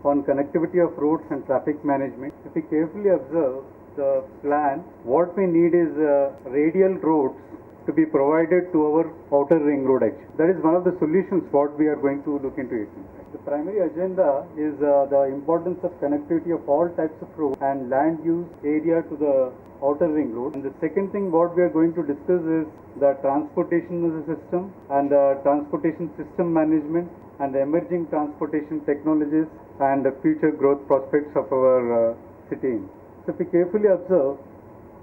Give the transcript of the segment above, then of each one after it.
on connectivity of roads and traffic management. If we carefully observe the plan, what we need is radial roads to be provided to our outer ring road actually. That is one of the solutions what we are going to look into it. The primary agenda is the importance of connectivity of all types of roads and land use area to the outer ring road. And the second thing what we are going to discuss is the transportation system and transportation system management and the emerging transportation technologies and the future growth prospects of our city. So if we carefully observe,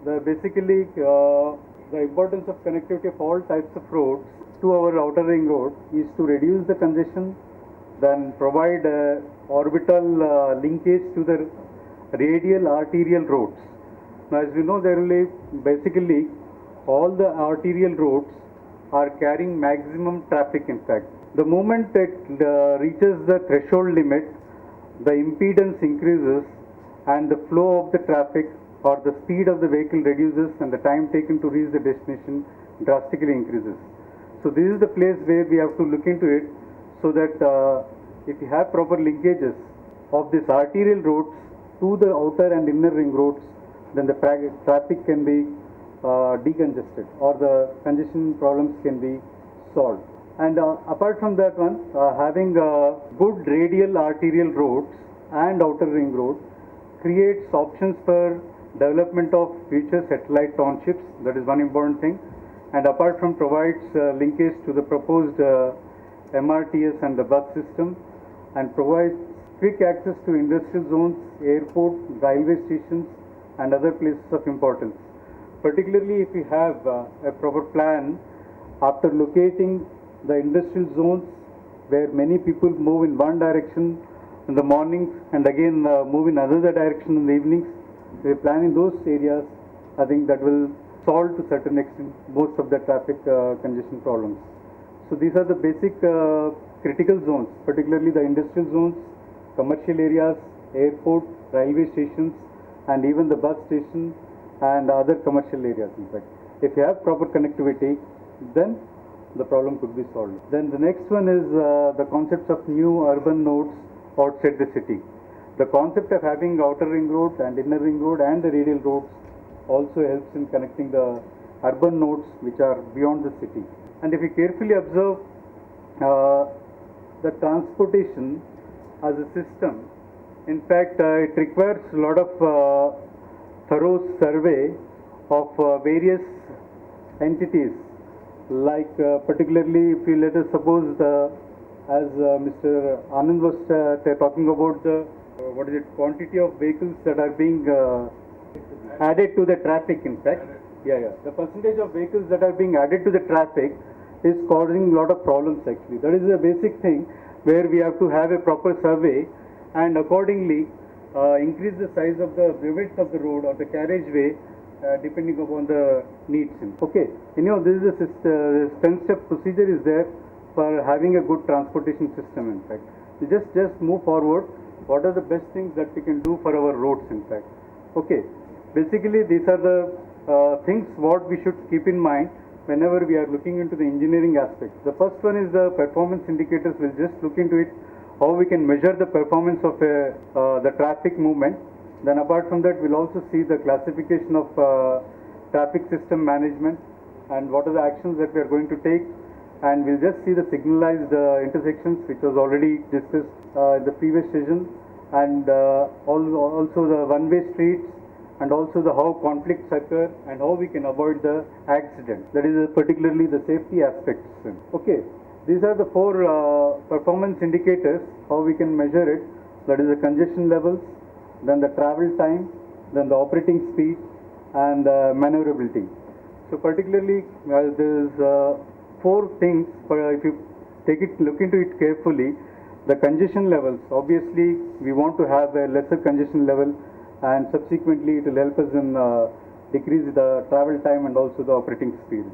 the importance of connectivity of all types of roads to our outer ring road is to reduce the congestion, then provide orbital linkage to the radial arterial roads. Now, as we know, there will be basically all the arterial roads are carrying maximum traffic. In fact, the moment it reaches the threshold limit, the impedance increases and the flow of the traffic or the speed of the vehicle reduces and the time taken to reach the destination drastically increases. So this is the place where we have to look into it, so that if you have proper linkages of these arterial roads to the outer and inner ring roads, then the traffic can be decongested or the congestion problems can be solved. And apart from that one, having good radial arterial roads and outer ring roads creates options for development of future satellite townships. That is one important thing. And apart from provides linkage to the proposed MRTS and the bus system, and provides quick access to industrial zones, airport, railway stations and other places of importance. Particularly if we have a proper plan after locating the industrial zones where many people move in one direction in the mornings and again move in another direction in the evenings, we are planning those areas. I think that will solve to certain extent most of the traffic congestion problems. So these are the basic critical zones, particularly the industrial zones, commercial areas, airport, railway stations, and even the bus station and other commercial areas. In fact, if you have proper connectivity, then the problem could be solved. Then the next one is the concepts of new urban nodes outside the city. The concept of having outer ring road and inner ring road and the radial roads also helps in connecting the urban nodes which are beyond the city. And if you carefully observe the transportation as a system, in fact it requires a lot of thorough survey of various entities, like particularly if you let us suppose as Mr. Anand was talking about the quantity of vehicles that are being added to the traffic. In fact, the percentage of vehicles that are being added to the traffic is causing a lot of problems actually. That is a basic thing where we have to have a proper survey and accordingly increase the size of the width of the road or the carriageway depending upon the needs. Okay, this is a 10-step procedure is there for having a good transportation system. In fact, we just move forward. What are the best things that we can do for our roads? In fact, okay, basically these are the things what we should keep in mind whenever we are looking into the engineering aspects. The first one is the performance indicators. We'll just look into it, how we can measure the performance of the traffic movement. Then apart from that, we'll also see the classification of traffic system management and what are the actions that we are going to take. And we'll just see the signalized intersections, which was already discussed in the previous session, and also the one-way streets, and also the how conflicts occur and how we can avoid the accident. That is particularly the safety aspects. Okay, these are the four performance indicators, how we can measure it. That is the congestion levels, then the travel time, then the operating speed, and maneuverability. So particularly there is four things. If you look into it carefully, the congestion levels. Obviously, we want to have a lesser congestion level, and subsequently it will help us in decrease the travel time and also the operating speed.